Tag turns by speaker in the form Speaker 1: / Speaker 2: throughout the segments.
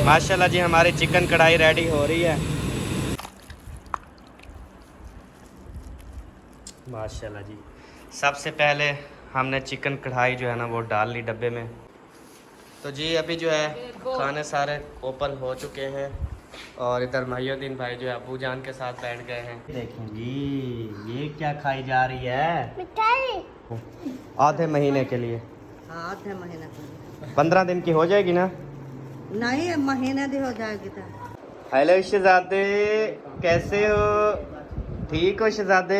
Speaker 1: माशाल्लाह जी हमारी चिकन कढ़ाई रेडी हो रही है। माशाल्लाह जी सबसे पहले हमने चिकन कढ़ाई जो है ना वो डाल ली डब्बे में। तो जी अभी जो है खाने सारे ओपन हो चुके हैं और इधर महिउद्दीन भाई जो है अबू जान के साथ बैठ गए हैं। देखें जी ये क्या खाई जा रही है? मिठाई। आधे महीने के लिए।
Speaker 2: हाँ आधे महीने के लिए।
Speaker 1: 15 दिन की हो जाएगी ना?
Speaker 2: नहीं महीने दी हो जाएगी तो।
Speaker 1: हेलो शहजादे, कैसे हो? ठीक हो शहजादे?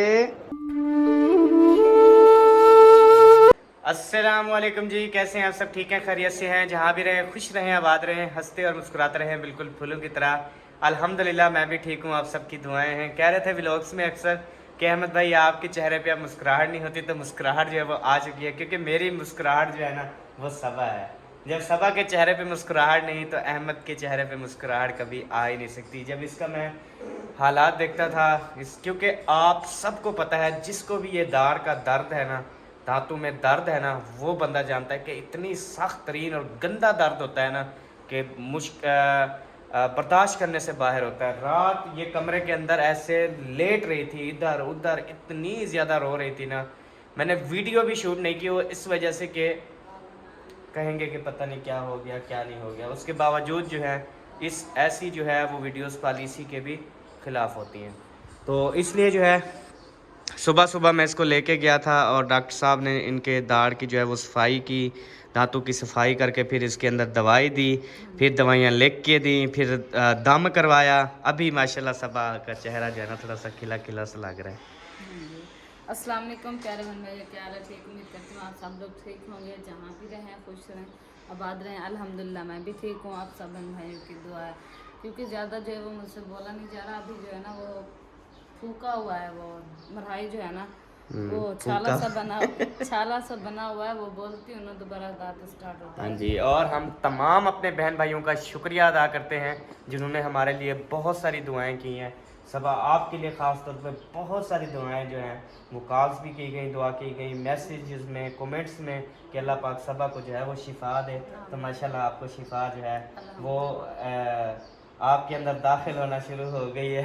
Speaker 1: अस्सलाम वालेकुम जी, कैसे हैं आप सब? ठीक हैं, खैरियत से हैं? जहाँ भी रहें खुश रहें, आबाद रहें, हंसते और मुस्कुराते रहें, बिल्कुल फूलों की तरह। अल्हम्दुलिल्लाह मैं भी ठीक हूँ, आप सबकी दुआएं हैं। कह रहे थे व्लॉग्स में अक्सर कि अहमद भाई आपके चेहरे पे अब मुस्कुराहट नहीं होती, तो मुस्कुराहट जो है वो आ चुकी है, क्योंकि मेरी मुस्कुराहट जो है ना वो सबा है। जब सबा के चेहरे पे मुस्कुराहट नहीं तो अहमद के चेहरे पे मुस्कुराहट कभी आ ही नहीं सकती। जब इसका मैं हालात देखता था क्योंकि आप सबको पता है जिसको भी ये दाढ़ का दर्द है ना, दांतों में दर्द है ना, वो बंदा जानता है कि इतनी सख्त तरीन और गंदा दर्द होता है ना कि बर्दाश्त करने से बाहर होता है। रात ये कमरे के अंदर ऐसे लेट रही थी, इधर उधर इतनी ज़्यादा रो रही थी ना। मैंने वीडियो भी शूट नहीं की वो इस वजह से कि कहेंगे कि पता नहीं क्या हो गया क्या नहीं हो गया। उसके बावजूद जो है इस ऐसी जो है वो वीडियोस पॉलिसी के भी ख़िलाफ़ होती हैं। तो इसलिए जो है सुबह सुबह मैं इसको लेके गया था और डॉक्टर साहब ने इनके दाढ़ की जो है वो सफाई की, दांतों की सफाई करके फिर इसके अंदर दवाई दी, फिर दवाइयाँ लिख के दी, फिर दम करवाया। अभी माशाल्लाह सबा का चेहरा जो है ना थोड़ा सा खिला खिला सा लग रहा है।
Speaker 3: अस्सलाम वालेकुम प्यारे बहन भाई, क्या हाल है? ठीक, उम्मीद करती हूँ आप सब लोग ठीक होंगे, जहाँ भी रहें खुश रहें, आबाद रहें। अल्हम्दुलिल्लाह मैं भी ठीक हूँ, आप सब बहन भाइयों की दुआ है। क्योंकि ज़्यादा जो है वो मुझसे बोला नहीं जा रहा, अभी जो है ना वो फूका हुआ है, वो मरहाई जो है ना वो छाला सा बना हुआ है, वो बोलती हूँ ना दोबारा दांत स्टार्ट होता है।
Speaker 1: हाँ जी, और हम तमाम अपने बहन भाइयों का शुक्रिया अदा करते हैं जिन्होंने हमारे लिए बहुत सारी दुआएं की हैं। सबा आपके लिए ख़ास तौर पे बहुत सारी दुआएं जो हैं वो कॉल्स भी की गई, दुआ की गई, मैसेजेस में, कमेंट्स में कि अल्लाह पाक सबा को जो है वो शिफा दे। तो माशाल्लाह आपको शिफा जो है वो आपके अंदर दाखिल होना शुरू हो गई है।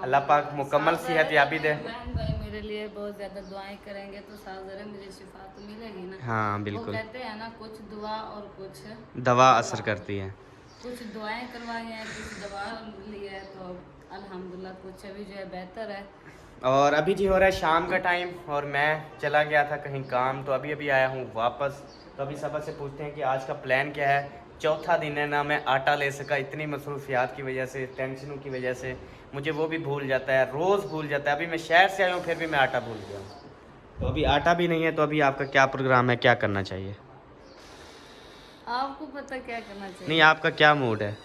Speaker 1: अल्लाह पाक मुकम्मल सेहत याबी दे।
Speaker 3: बहन भाई मेरे लिए बहुत ज़्यादा दुआएं करेंगे तो साथ ज़रा मुझे शिफा तो मिलेगी ना।
Speaker 1: हाँ बिल्कुल,
Speaker 3: वो कहते हैं ना कुछ दुआ और कुछ
Speaker 1: दवा असर करती है।
Speaker 3: कुछ दुआएं करवाई हैं, कुछ दवा ली है, तो अल्हम्दुलिल्लाह कुछ अभी जो है बेहतर है।
Speaker 1: और अभी जी हो रहा है शाम का टाइम और मैं चला गया था कहीं काम, तो अभी अभी आया हूँ वापस। तो अभी सबसे से पूछते हैं कि आज का प्लान क्या है। चौथा दिन है ना, मैं आटा ले सका, इतनी मसरूफियात की वजह से, टेंशनों की वजह से मुझे वो भी भूल जाता है, रोज़ भूल जाता है। अभी मैं शहर से आया हूँ फिर भी मैं आटा भूल गया हूँ। तो अभी आटा भी नहीं है, तो अभी आपका क्या प्रोग्राम है, क्या करना चाहिए?
Speaker 3: आपको पता क्या करना चाहिए?
Speaker 1: नहीं आपका क्या मूड है?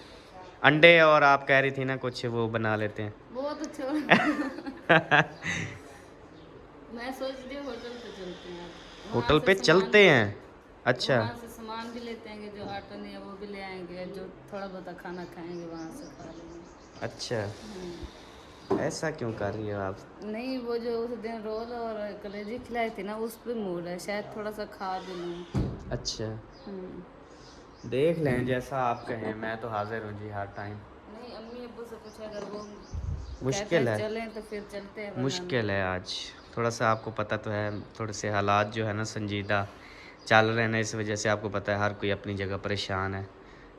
Speaker 1: अंडे और आप कह रही थी ना कुछ वो बना लेते हैं।
Speaker 3: वो तो छोड़ मैं सोच रही हूँ होटल पे चलते हैं,
Speaker 1: होटल पे चलते हैं? अच्छा,
Speaker 3: वहाँ से सामान भी लेते हैं, जो आटा नहीं है वो भी ले आएंगे, जो थोड़ा बहुत खाना खाएंगे वहाँ से खा लेंगे।
Speaker 1: अच्छा ऐसा क्यों कर रही हो आप?
Speaker 3: नहीं वो जो उस दिन रोल और कलेजी खिलाई थी ना उस पे मूड है, शायद थोड़ा सा खा भी लूँ।
Speaker 1: अच्छा देख लें जैसा आप कहें, मैं तो हाजिर हूँ जी हर टाइम।
Speaker 3: नहीं अम्मी अब्बू से कुछ अगर वो
Speaker 1: मुश्किल है,
Speaker 3: चलें तो फिर चलते हैं,
Speaker 1: मुश्किल है आज थोड़ा सा। आपको पता तो है थोड़े से हालात जो है ना संजीदा चल रहे हैं ना, इस वजह से आपको पता है हर कोई अपनी जगह परेशान है।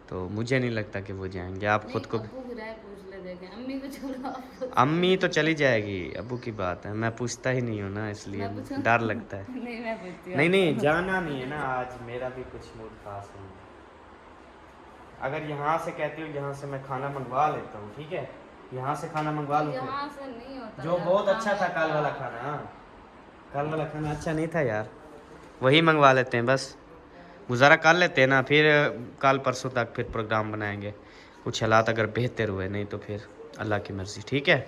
Speaker 1: तो मुझे नहीं लगता कि वो जाएंगे। आप खुद को
Speaker 3: अब्बू की राय पूछ ले, देखें अम्मी को छोड़ो।
Speaker 1: अम्मी तो चली जाएगी, अब्बू की बात है, मैं पूछता ही नहीं हूँ ना इसलिए डर लगता है।
Speaker 3: नहीं मैं पूछती हूँ।
Speaker 1: नहीं नहीं जाना नहीं है ना, आज मेरा भी कुछ मूड खास नहीं है। अगर यहाँ से कहती हूँ, यहाँ से मैं खाना मंगवा लेता हूँ, ठीक है? यहाँ से खाना मंगवा लूँ
Speaker 3: यहाँ से नहीं होता
Speaker 1: जो बहुत अच्छा था कल वाला खाना। हाँ कल वाला खाना अच्छा नहीं था यार, वही मंगवा लेते हैं बस। गुजारा कर लेते हैं ना, फिर कल परसों तक फिर प्रोग्राम बनाएंगे। कुछ हालात अगर बेहतर हुए, नहीं तो फिर अल्लाह की मर्ज़ी, ठीक है?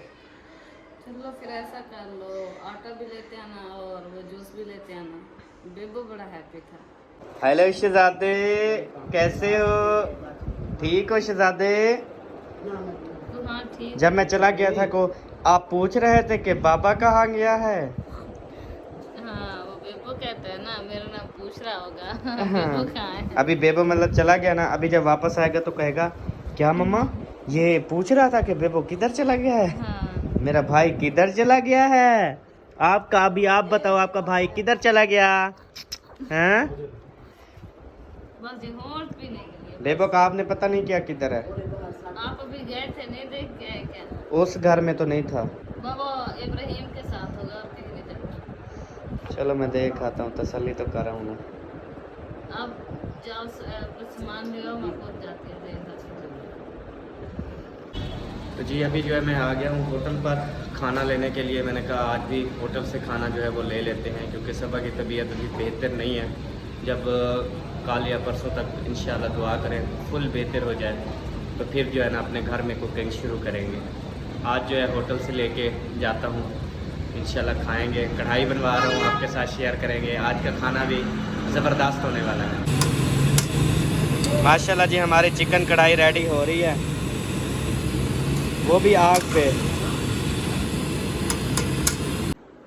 Speaker 3: चलो फिर ऐसा कर लो, आटा भी लेते आना और वो जूस भी लेते आना। बेबू बड़ा हैप्पी था।
Speaker 1: हेलो शहजादे, कैसे हो? ठीक हो शहजादे?
Speaker 3: तो हाँ ठीक।
Speaker 1: जब मैं चला गया था को आप पूछ रहे थे कि बाबा कहाँ गया है।
Speaker 3: हाँ वो बेबू कहते हैं ना, मेरा नाम पूछ पूछ रहा होगा बेबो कहाँ है।
Speaker 1: अभी बेबो मतलब चला गया ना, अभी जब वापस आएगा तो कहेगा क्या मम्मा ये पूछ रहा था कि बेबो किधर चला गया है।
Speaker 3: हाँ
Speaker 1: मेरा भाई किधर चला गया है। आपका अभी आप बताओ आपका भाई किधर चला गया हैं।
Speaker 3: बस ये होट भी नहीं गई।
Speaker 1: बेबो का आपने पता नहीं किया किधर है।
Speaker 3: आप अभी गए थे नहीं देख के आए क्या?
Speaker 1: उस घर में तो नहीं था।
Speaker 3: बाबा इब्राहिम के साथ होगा आपके नहीं जानते।
Speaker 1: चलो मैं देख आता हूँ, तसल्ली तो कर रहा हूँ मैं।
Speaker 3: अब जाओ कुछ सामान ले आओ, मैं खुद जाती हूँ देख।
Speaker 1: तो जी अभी जो है मैं आ गया हूँ होटल पर खाना लेने के लिए। मैंने कहा आज भी होटल से खाना जो है वो ले लेते हैं, क्योंकि सबा की तबीयत अभी बेहतर नहीं है। जब कल या परसों तक इंशाल्लाह दुआ करें फुल बेहतर हो जाए तो फिर जो है ना अपने घर में कुकिंग शुरू करेंगे। आज जो है होटल से लेके जाता हूँ, इंशाल्लाह खाएंगे। कढ़ाई बनवा रहा हूँ, आपके साथ शेयर करेंगे। आज का खाना भी ज़बरदस्त होने वाला है। माशाल्लाह जी हमारी चिकन कढ़ाई रेडी हो रही है, वो भी आग पे।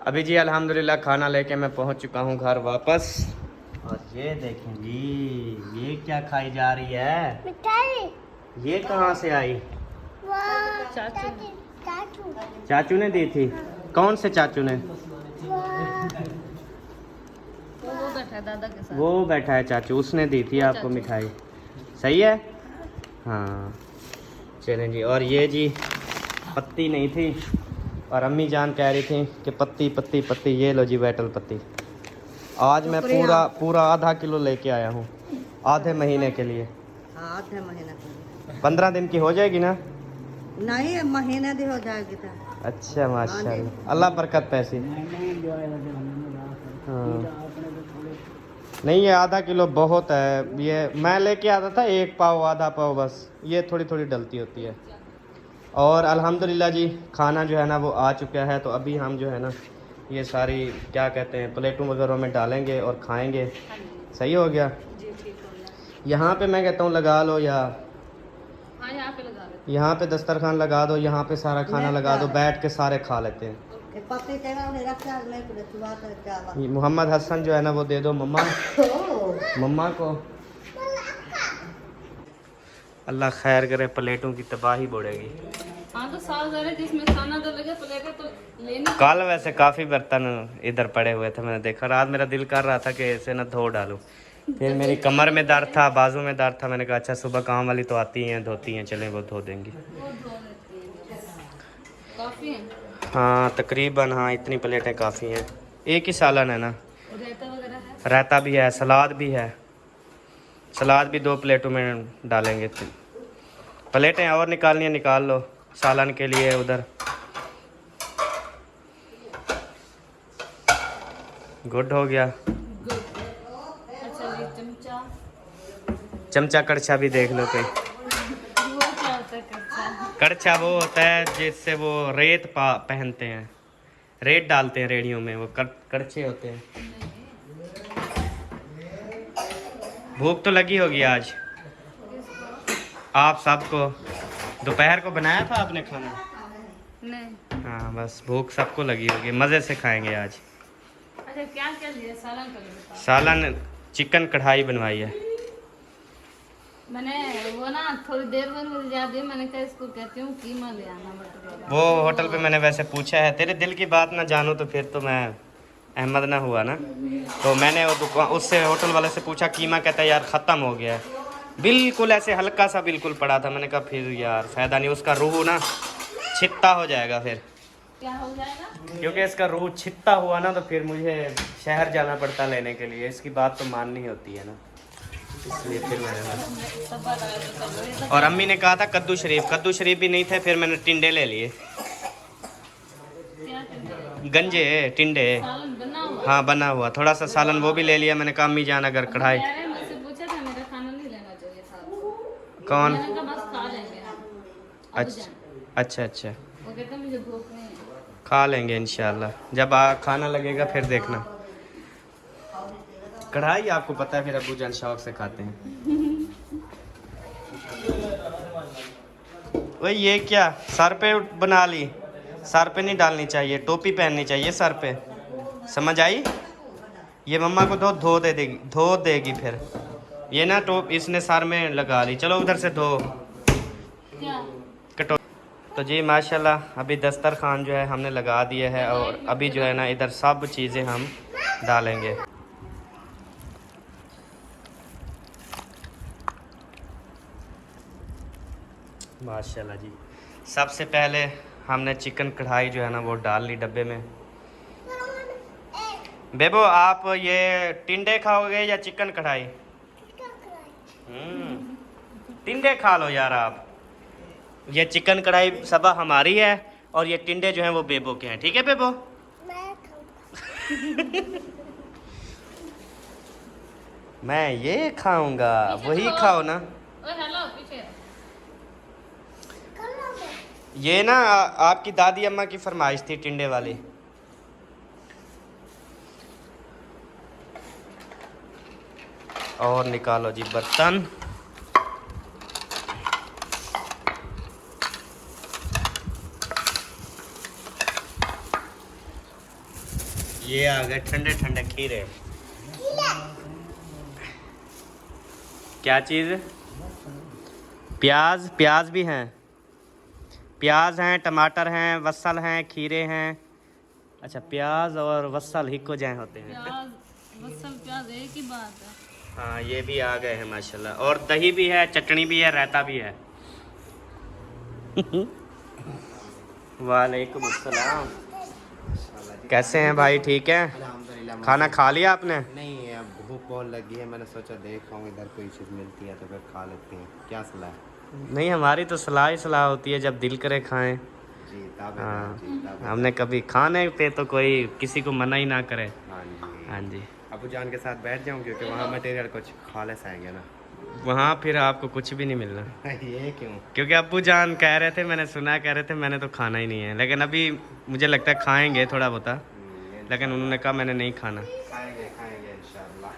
Speaker 1: अभी जी अल्हम्दुलिल्लाह खाना लेके मैं पहुंच चुका हूं घर वापस। और ये देखें जी ये क्या खाई जा रही है
Speaker 4: मिठाई।
Speaker 1: ये कहाँ से आई।
Speaker 3: चाचू
Speaker 1: चाचू ने दी थी। कौन से चाचू ने।
Speaker 3: वो बैठा है दादा के साथ।
Speaker 1: वो बैठा है चाचू, उसने दी थी आपको मिठाई। सही है हाँ। चलें जी। और ये जी पत्ती नहीं थी और अम्मी जान कह रही थी कि पत्ती पत्ती पत्ती, ये लो जी बैटल पत्ती। आज मैं पूरा आधा किलो लेके आया हूँ आधे महीने के लिए।
Speaker 2: आधे महीने के
Speaker 1: 15 दिन की हो जाएगी ना।
Speaker 2: नहीं महीने दी हो जाएगी तो।
Speaker 1: अच्छा माशाल्लाह, अल्लाह बरकत पैसे। हाँ नहीं ये आधा किलो बहुत है। ये मैं लेके आता था 1 पाव आधा पाव बस, ये थोड़ी थोड़ी डलती होती है। और अल्हम्दुलिल्लाह जी खाना जो है ना वो आ चुका है। तो अभी हम जो है ना ये सारी क्या कहते हैं प्लेटों वगैरह में डालेंगे और खाएंगे। सही हो गया। यहाँ पे मैं कहता हूँ लगा लो, या
Speaker 3: हाँ यहाँ पे लगा दो।
Speaker 1: यहाँ पे दस्तरखान लगा दो, यहाँ पे सारा खाना लगा दो, बैठ के सारे खा लेते हैं।
Speaker 2: पत्ते चढ़ा उन्हें रखा मैं पूरे सुबह तक क्या
Speaker 1: ये मोहम्मद हसन जो है ना वो दे दो मम्मा मम्मा को। अल्लाह खैर करे, प्लेटों की तबाही बढ़ेगी।
Speaker 3: हाँ तो साल जरे जिसमें खाना तो लगे प्लेटें तो लेनी।
Speaker 1: कल वैसे काफ़ी बर्तन इधर पड़े हुए थे, मैंने देखा। रात मेरा दिल कर रहा था कि इसे ना धो डालूं, फिर मेरी कमर में दर्द था, बाजू में दर्द था। मैंने कहा अच्छा सुबह काम वाली तो आती हैं धोती हैं, चलें वो धो देंगी।
Speaker 3: वो धो लेती है। काफी है।
Speaker 1: हाँ तकरीबन हाँ इतनी प्लेटें काफ़ी हैं। एक ही सालन है ना।
Speaker 3: रायता वगैरह है।
Speaker 1: रायता भी है, सलाद भी है। सलाद भी 2 प्लेटों में डालेंगे। प्लेटें और निकालनी है निकाल लो सालन के लिए उधर। गुड हो गया।
Speaker 3: गुड। अच्छा ये चमचा।
Speaker 1: चमचा कड़छा भी देख लो कोई।
Speaker 3: वो क्या होता है कच्चा?
Speaker 1: कड़छा वो होता है जिससे वो रेत पहनते हैं, रेत डालते हैं रेड़ियों में, वो कड़छे होते हैं। भूख तो लगी होगी आज आप सबको। दोपहर को बनाया था आपने खाना।
Speaker 3: नहीं।
Speaker 1: हाँ बस भूख सबको लगी होगी, मज़े से खाएंगे आज।
Speaker 3: अच्छा क्या क्या लिया सालन का?
Speaker 1: सालन चिकन कढ़ाई बनवाई है।
Speaker 3: मैंने वो ना थोड़ी देर में मुझे याद है, मैंने कहा इसको कहती हूँ कीमा ले आना बट
Speaker 1: वो होटल पे मैंने वैसे पूछा है, तेरे दिल की बात ना जानूँ तो फिर तो मैं अहमद ना हुआ ना। तो मैंने वो दुकान उससे होटल वाले से पूछा कीमा, कहता है यार ख़त्म हो गया है। बिल्कुल ऐसे हल्का सा बिल्कुल पड़ा था। मैंने कहा फिर यार फ़ायदा नहीं, उसका रूह ना छित्ता हो जाएगा फिर।
Speaker 3: क्या हो जाएगा?
Speaker 1: क्योंकि इसका रूह छित्ता हुआ ना तो फिर मुझे शहर जाना पड़ता लेने के लिए। इसकी बात तो माननी होती है ना, इसलिए फिर मैंने। और अम्मी ने कहा था कद्दू शरीफ भी नहीं थे, फिर मैंने टिंडे ले लिए।
Speaker 3: क्या करते?
Speaker 1: गंजे टिंडे।
Speaker 3: सालन बना हुआ।
Speaker 1: हाँ बना हुआ थोड़ा सा सालन वो भी ले लिया। मैंने कहा अम्मी जान अगर कढ़ाई।
Speaker 3: कह रहे मुझसे पूछा था मेरा खाना नहीं लेना चाहिए साथ।
Speaker 1: कौन।
Speaker 3: मैंने कहा बस खा लेंगे हम।
Speaker 1: अच्छा अच्छा
Speaker 3: वो कहते मुझे भूख नहीं है।
Speaker 1: खा लेंगे इंशाल्लाह, जब खाना लगेगा फिर देखना। कढ़ाई आपको पता है फिर अब्बू जान शौक से खाते हैं। वही ये क्या सर पे बना ली, सर पे नहीं डालनी चाहिए, टोपी पहननी चाहिए सर पे, समझ आई। ये मम्मा को धो देगी फिर। ये ना टोप इसने सर में लगा ली। चलो उधर से धो
Speaker 3: क्या
Speaker 1: कटो। तो जी माशाल्लाह अभी दस्तरखान जो है हमने लगा दिया है और अभी जो है ना इधर सब चीज़ें हम डालेंगे। माशाल्लाह जी, सबसे पहले हमने चिकन कढ़ाई जो है ना वो डाल ली डब्बे में। बेबो आप ये टिंडे खाओगे या चिकन कढ़ाई? टिंडे खा लो यार आप। ये चिकन कढ़ाई सबा हमारी है और ये टिंडे जो हैं वो बेबो के हैं। ठीक है बेबो? मैं ये खाऊंगा, वही खाओ ना।
Speaker 3: ओए हेलो पीछे
Speaker 1: ये ना आपकी दादी अम्मा की फरमाइश थी टिंडे वाली। और निकालो जी बर्तन। ये आ गए ठंडे ठंडे खीरे। क्या चीज़? प्याज, प्याज भी हैं, प्याज हैं, टमाटर हैं, वसल हैं, खीरे हैं। अच्छा प्याज और वसल हिक्को जाए होते हैं।
Speaker 3: प्याज बसल प्याज एक ही बात है।
Speaker 1: हाँ ये भी आ गए हैं माशाल्लाह। और दही भी है, चटनी भी है, रायता भी है। वालेकुम अस्सलाम। कैसे हैं भाई? ठीक है?
Speaker 4: अल्हम्दुलिल्लाह।
Speaker 1: खाना खा लिया आपने?
Speaker 4: नहीं, अब भूख बहुत लगी है, मैंने सोचा देख आऊँ इधर कोई चीज़ मिलती है तो फिर खा लेते हैं। क्या सलाह है?
Speaker 1: नहीं हमारी तो सलाह ही सलाह होती है, जब दिल करे खाएं।
Speaker 4: जी ताबेदार
Speaker 1: हाँ
Speaker 4: जी ताबेदार।
Speaker 1: हमने कभी खाने पे तो कोई किसी को मना ही ना करे।
Speaker 4: हाँ जी
Speaker 1: हाँ जी।
Speaker 4: अबू जान के साथ बैठ जाऊँ क्योंकि वहाँ मटेरियल कुछ खालिस आएंगे ना।
Speaker 1: वहाँ फिर आपको कुछ भी नहीं मिलना।
Speaker 4: ये क्यों?
Speaker 1: क्योंकि अब्बू जान कह रहे थे, मैंने सुना कह रहे थे मैंने तो खाना ही नहीं है, लेकिन अभी मुझे लगता है खाएंगे थोड़ा बहुत, लेकिन उन्होंने कहा मैंने नहीं खाना।
Speaker 4: खाएंगे खाएंगे इंशाल्लाह।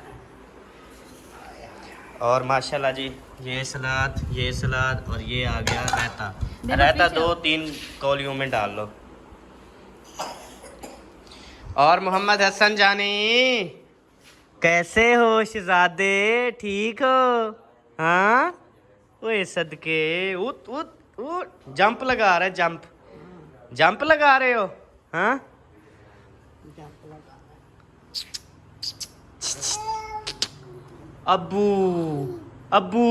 Speaker 1: और माशाल्लाह जी ये सलाद और ये आ गया रायता।
Speaker 3: देखो
Speaker 1: रायता
Speaker 3: पीछे।
Speaker 1: 2-3 कौलियों में डाल लो। और मोहम्मद हसन जानी कैसे हो शहजादे? ठीक हो? हाँ ओए सदके उत उत उत जंप लगा रहे, जंप लगा रहे हो? हाँ अब्बू अब्बू।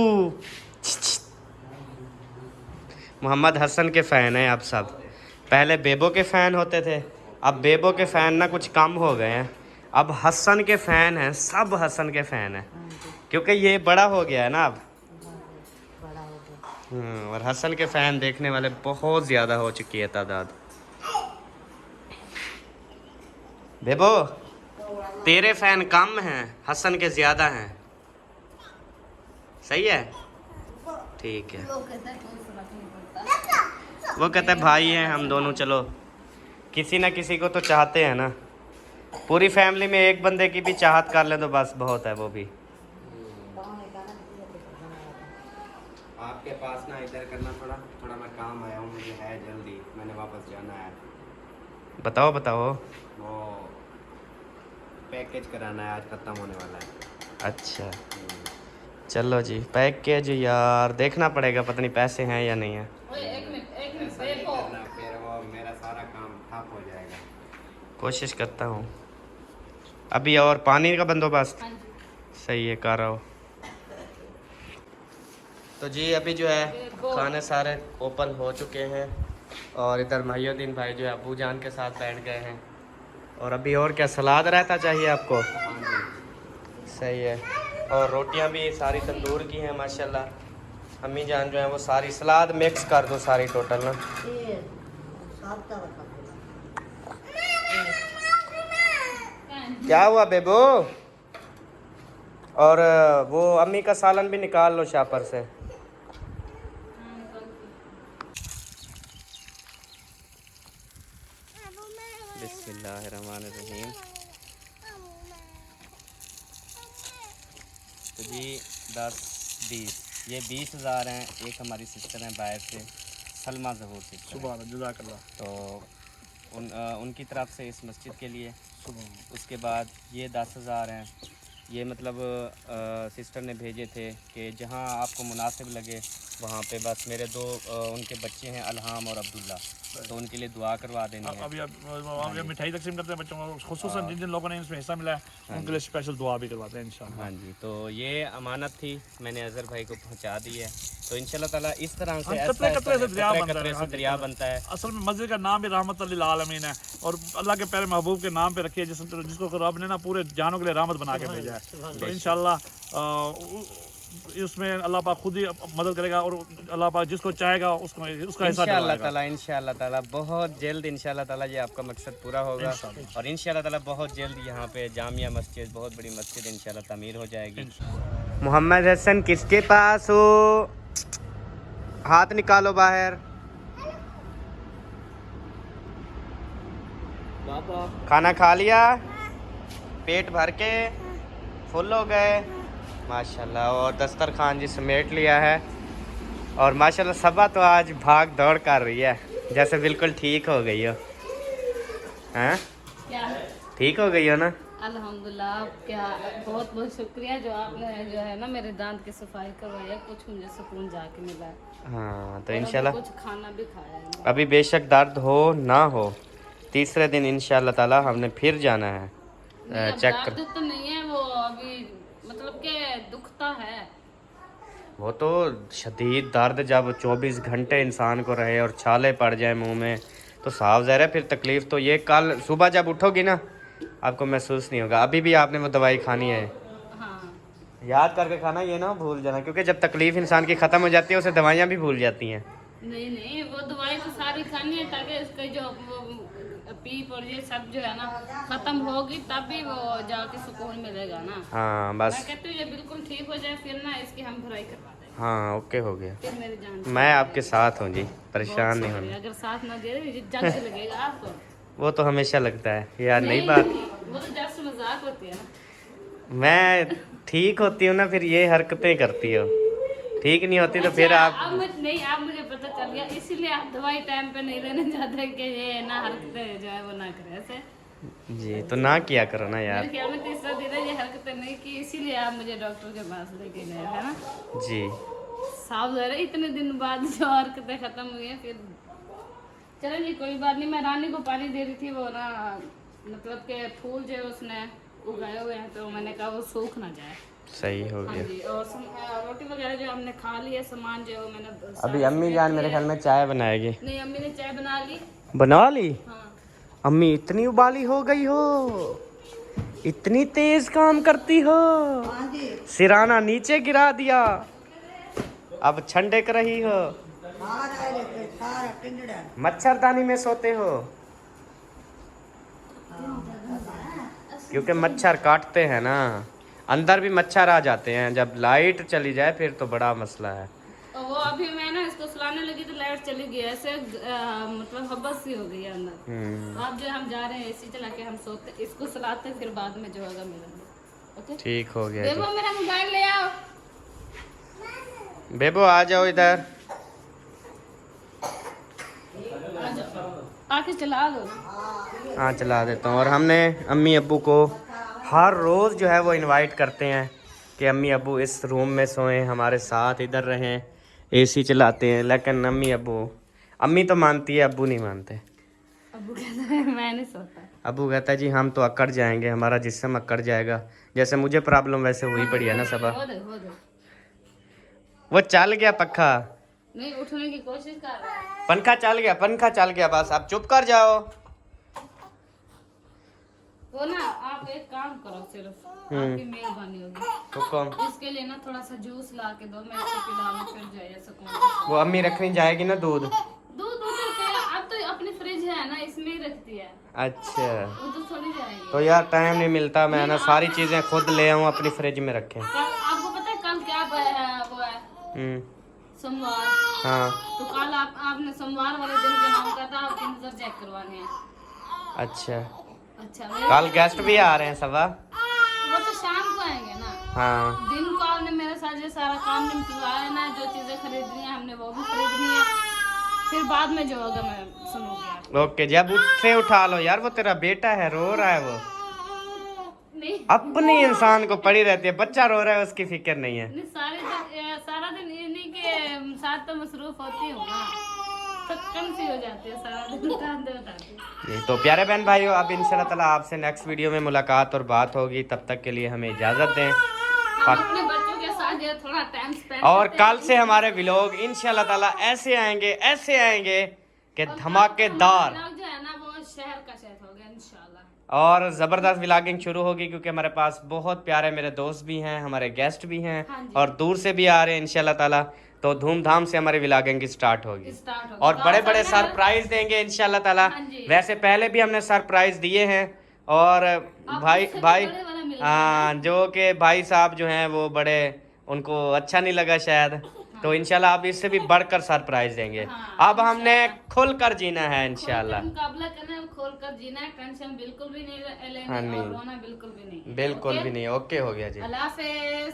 Speaker 1: मोहम्मद हसन के फ़ैन हैं आप सब। पहले बेबो के फ़ैन होते थे, अब बेबो के फ़ैन ना कुछ कम हो गए हैं, अब हसन के फ़ैन हैं, सब हसन के फ़ैन हैं क्योंकि ये बड़ा हो गया है ना अब।
Speaker 2: बड़ा हो गया।
Speaker 1: और हसन के फ़ैन देखने वाले बहुत ज़्यादा हो चुकी है तादाद। बेबो तेरे फ़ैन कम हैं, हसन के ज़्यादा हैं। सही है? ठीक है।
Speaker 3: लोग कहते हैं कोई फर्क नहीं पड़ता।
Speaker 1: वो कहता है भाई हैं हम दोनों, चलो किसी ना किसी को तो चाहते हैं ना। पूरी फैमिली में एक बंदे की भी चाहत कर ले तो बस बहुत है वो भी।
Speaker 4: आपके पास ना इधर करना थोड़ा मैं काम आया हूँ, मुझे है जल्दी, मैंने वापस जाना है।
Speaker 1: बताओ।
Speaker 4: वो पैकेज कराना है, आज ख़त्म होने वाला है।
Speaker 1: अच्छा चलो जी, पैकेज यार देखना पड़ेगा, पता नहीं पैसे हैं या नहीं है।
Speaker 3: ओए एक मिनट
Speaker 4: ऐसा नहीं
Speaker 3: देखो।
Speaker 4: करना, फिर वो मेरा सारा काम ठप हो जाएगा।
Speaker 1: कोशिश करता हूँ। अभी और पानी का बंदोबस्त
Speaker 3: हाँ जी।
Speaker 1: सही है कर रहा हो। तो जी अभी जो है खाने सारे ओपन हो चुके हैं और इधर महिउद्दीन भाई जो है अबू जान के साथ बैठ गए हैं। और अभी और क्या सलाद रहता चाहिए आपको? सही है। और रोटियां भी सारी तंदूर की हैं माशाल्लाह। अम्मी जान जो है वो सारी सलाद मिक्स कर दो सारी टोटल ना।
Speaker 2: ये सब तो रखा
Speaker 1: क्या हुआ बेबो? और वो अम्मी का सालन भी निकाल लो शापर से। बिस्मिल्लाहिर्रहमानिर्रहीम। तो जी 10-20 ये 20,000 हैं। एक हमारी सिस्टर हैं बाहर से, सलमा ज़हूर सिस्टर।
Speaker 4: जज़ाकल्लाह।
Speaker 1: तो उनकी तरफ से इस मस्जिद के लिए उसके बाद ये 10,000 हैं। ये मतलब सिस्टर ने भेजे थे कि जहाँ आपको मुनासिब लगे वहाँ पे बस मेरे दो उनके बच्चे हैं अल्हाम और अब्दुल्ला, तो उनके लिए दुआ करवा देनी है।
Speaker 5: अभी वहाँ पे मिठाई तकसीम करते हैं बच्चों को, खुसूसन जिन जिन लोगों ने इसमें हिस्सा मिला है उनके लिए स्पेशल दुआ भी करवाते हैं इंशाल्लाह।
Speaker 1: हाँ जी, तो ये अमानत थी, मैंने अजहर भाई को पहुँचा दी है। तो इंशाल्लाह ताला इस तरह से
Speaker 5: कतरे से
Speaker 1: दरिया बनता है।
Speaker 5: असल में मस्जिद का नाम भी रहमत लिल आलमीन है और अल्लाह के प्यारे महबूब के नाम पे रखी है, जिसको रब ने ना पूरे जानों के लिए रहमत बना के भेजा है। तो इंशाल्लाह उसमें अल्लाह पाक खुद ही मदद करेगा और अल्लाह पाक जिसको चाहेगा उसका हिस्सा
Speaker 1: इंशाल्लाह ताला बहुत जल्द इंशाल्लाह ताला ये आपका मकसद पूरा होगा और इंशाल्लाह ताला बहुत जल्द यहाँ पे जामिया मस्जिद, बहुत बड़ी मस्जिद इंशाल्लाह तामीर हो जाएगी। मोहम्मद हसन किसके पास हो? हाथ निकालो बाहर। खाना खा लिया? पेट भर के फुल हो गए माशाल्लाह। और दस्तरखान जी समेट लिया है और माशाल्लाह सबा तो आज भाग दौड़ कर रही है, जैसे बिल्कुल ठीक हो गई हो। हैं?
Speaker 3: क्या
Speaker 1: ठीक हो गई हो ना?
Speaker 3: अल्हम्दुलिल्लाह। क्या बहुत बहुत शुक्रिया जो आपने जो है ना मेरे दांत की सफाई करवाई, कुछ मुझे सुकून जाके मिला है।
Speaker 1: हाँ तो
Speaker 3: और
Speaker 1: इंशाल्लाह
Speaker 3: कुछ खाना भी खाया है।
Speaker 1: अभी बेशक दर्द हो ना हो, तीसरे दिन इंशाल्लाह ताला हमने फिर जाना है चेक कर।
Speaker 3: दर्द तो नहीं है वो अभी, मतलब के दुखता है
Speaker 1: वो तो शदीद दर्द जब 24 घंटे इंसान को रहे और छाले पड़ जाए मुंह में तो साफ ज़ाहिर है फिर तकलीफ़ तो ये कल सुबह जब उठोगी ना आपको महसूस नहीं होगा। अभी भी आपने वो दवाई खानी है,
Speaker 3: हाँ।
Speaker 1: याद करके खाना, ये ना भूल जाना, क्योंकि जब तकलीफ़ इंसान की ख़त्म हो जाती है उसे दवाइयाँ भी भूल जाती हैं।
Speaker 3: नहीं नहीं, वो दवाई तो सारी खानी है ताकि इसका जो वो पीप और ये सब जो है ना खत्म होगी तभी वो जाके सुकून मिलेगा ना।
Speaker 1: हाँ बस
Speaker 3: मैं कहती हूँ ये बिल्कुल ठीक हो जाए फिर ना इसकी हम भराई करवा देंगे।
Speaker 1: हाँ ओके हो गया,
Speaker 3: फिर मेरी जान
Speaker 1: मैं आपके साथ हूँ जी, परेशान नहीं होना।
Speaker 3: अगर साथ ना दे रहे जंग लगेगा आपको।
Speaker 1: वो तो हमेशा लगता है यार, नई बात।
Speaker 3: वो तो जस्ट मजाक होती है ना।
Speaker 1: मैं ठीक होती हूँ ना फिर ये हरकतें करती हो, ठीक नहीं होती तो फिर आप
Speaker 3: नहीं, आप मुझे पता चल गया, इसीलिए आप दवाई टाइम पे नहीं लेने जाते कि ये ना हरकतें जो है वो ना करे ऐसे।
Speaker 1: जी तो ना किया करो ना यार।
Speaker 3: मेरे ख्याल में तीसरा दिन है ये हरकतें नहीं की, इसीलिए आप मुझे डॉक्टर के पास लेके गए है ना।
Speaker 1: जी
Speaker 3: साफ ज़रा इतने दिन बाद जो हरकतें खत्म हुई हैं फिर चलो जी कोई बात नहीं। मैं रानी को पानी दे रही थी, वो ना मतलब के फूल जो उसने उगाए हुए हैं तो मैंने कहा वो सूख ना जाए।
Speaker 1: सही हो
Speaker 3: हाँ
Speaker 1: गया।
Speaker 3: जी, और रोटी वगैरह जो हमने खा ली है, सामान जो मैंने
Speaker 1: अभी अम्मी जान मेरे ख्याल में चाय बनाएगी।
Speaker 3: नहीं, अम्मी ने चाय बना ली।
Speaker 1: बना ली?
Speaker 3: हाँ।
Speaker 1: अम्मी इतनी उबाली हो गई हो, इतनी तेज काम करती हो, सिराना नीचे गिरा दिया, अब छंडे कर रही हो, मच्छरदानी में सोते हो क्योंकि मच्छर काटते हैं ना, अंदर भी मच्छर आ जाते हैं, जब लाइट चली जाए फिर तो बड़ा मसला है।
Speaker 3: और वो अभी मैं ना इसको सुलाने लगी तो लाइट चली गई, ऐसे मतलब हब्बस सी हो गई है अंदर। तो अब जो हम जा रहे हैं एसी चला के हम सोते, इसको सुलाते फिर बाद में जो होगा मिलेंगे। ओके
Speaker 1: ठीक हो गया
Speaker 3: बेबो
Speaker 1: जी।
Speaker 3: मेरा मोबाइल ले आओ।
Speaker 1: बेबो आ जाओ इधर,
Speaker 3: आ जाओ, आके चला दो।
Speaker 1: हाँ चला देता हूँ। और हमने अम्मी अब्बू को हर रोज़ जो है वो इनवाइट करते हैं कि अम्मी अब्बू इस रूम में सोएं, हमारे साथ इधर रहें, एसी चलाते हैं, लेकिन अम्मी तो मानती है, अब्बू नहीं मानते।
Speaker 3: अब्बू कहता है मैं नहीं सोता।
Speaker 1: अब्बू कहता है जी हम तो अकड़ जाएंगे, हमारा जिस्म अकड़ जाएगा, जैसे मुझे प्रॉब्लम वैसे हुई पड़ी है ना सबा।
Speaker 3: हो दे।
Speaker 1: वो चल गया पक्का,
Speaker 3: नहीं उठने की कोशिश कर रहा है।
Speaker 1: पंखा चल गया, बस आप चुप कर जाओ।
Speaker 3: वो ना आप एक काम करो, सिर्फ आपकी मेहरबानी होगी,
Speaker 1: हुक्म।
Speaker 3: इसके लिए ना थोड़ा सा जूस ला के दो, मैं इसको पिला लूं फिर जाइए सुकून।
Speaker 1: वो अम्मी रखनी जाएगी ना दूध?
Speaker 3: दूध अब तो अपनी फ्रिज है ना, इसमें ही रखती है,
Speaker 1: अच्छा
Speaker 3: वो तो थोड़ी जाएगी।
Speaker 1: तो यार टाइम नहीं मिलता, मैं ना सारी चीज़ें खुद ले आऊँ अपनी फ्रिज में रखें।
Speaker 3: आपको पता है कल क्या वो है सोमवार।
Speaker 1: हाँ
Speaker 3: तो कल आपने सोमवार वाले दिन के नाम का था, आपकी नजर चेक करवाने हैं।
Speaker 1: अच्छा,
Speaker 3: अच्छा
Speaker 1: कल गेस्ट भी आ रहे हैं सबा।
Speaker 3: वो तो शाम को आएंगे ना।
Speaker 1: हाँ
Speaker 3: दिन को आपने मेरे साथ ये सारा काम निपटवाया है ना, जो चीजें खरीदनी है हमने वो भी खरीदनी है, फिर बाद में जो होगा मैं सुनूंगी।
Speaker 1: ओके जी, अब उससे उठा लो यार, वो तेरा बेटा है, रो रहा है वो।
Speaker 3: अपनी
Speaker 1: अपनी इंसान को पड़ी रहती है, बच्चा रो रहा है उसकी फिक्र नहीं है।
Speaker 3: नहीं, सारा दिन इन्हीं के साथ तो मसरूफ होती हूँ ना, थकन सी हो जाती है सारा दिन बताते।
Speaker 1: जी, तो प्यारे बहन भाइयों, अब इंशाल्लाह ताला आपसे नेक्स्ट वीडियो में मुलाकात और बात होगी। तब तक के लिए हमें इजाज़त दें।
Speaker 3: हम अपने बच्चों के साथ जो है थोड़ा टाइम स्पेंड
Speaker 1: और
Speaker 3: करते हैं।
Speaker 1: कल से हमारे व्लॉग इंशाल्लाह ताला ऐसे आएंगे कि धमाकेदार,
Speaker 3: व्लॉग जो है ना वो शहर का शहर होगा इंशाल्लाह।
Speaker 1: और ज़बरदस्त व्लॉगिंग शुरू होगी, क्योंकि हमारे पास बहुत प्यारे मेरे दोस्त भी हैं, हमारे गेस्ट भी हैं,
Speaker 3: हाँ जी।
Speaker 1: और दूर से भी आ रहे हैं इंशाल्लाह ताला। तो धूमधाम से हमारी व्लॉगिंग की स्टार्ट होगी
Speaker 3: स्टार्ट होगा
Speaker 1: और
Speaker 3: तो
Speaker 1: बड़े
Speaker 3: आप
Speaker 1: बड़े
Speaker 3: सबने-
Speaker 1: सरप्राइज देंगे इंशाल्लाह ताला।
Speaker 3: हाँ जी।
Speaker 1: वैसे पहले भी हमने सरप्राइज दिए हैं, और भाई
Speaker 3: उससे भी
Speaker 1: भाई
Speaker 3: बड़े वाला मिल
Speaker 1: हाँ, जो कि भाई साहब जो हैं वो बड़े, उनको अच्छा नहीं लगा शायद, तो इंशाल्लाह अब इससे भी बढ़कर सरप्राइज देंगे।
Speaker 3: हाँ,
Speaker 1: अब हमने खुल कर जीना है इंशाल्लाह।
Speaker 3: मुकाबला करना है, खोल कर जीना है, टेंशन बिल्कुल भी नहीं लेनी
Speaker 1: हाँ, नहीं।
Speaker 3: और रोना बिल्कुल भी नहीं।
Speaker 1: बिल्कुल
Speaker 3: ओके?
Speaker 1: भी नहीं। ओके हो गया जी।
Speaker 3: अल्लाह हाफिज।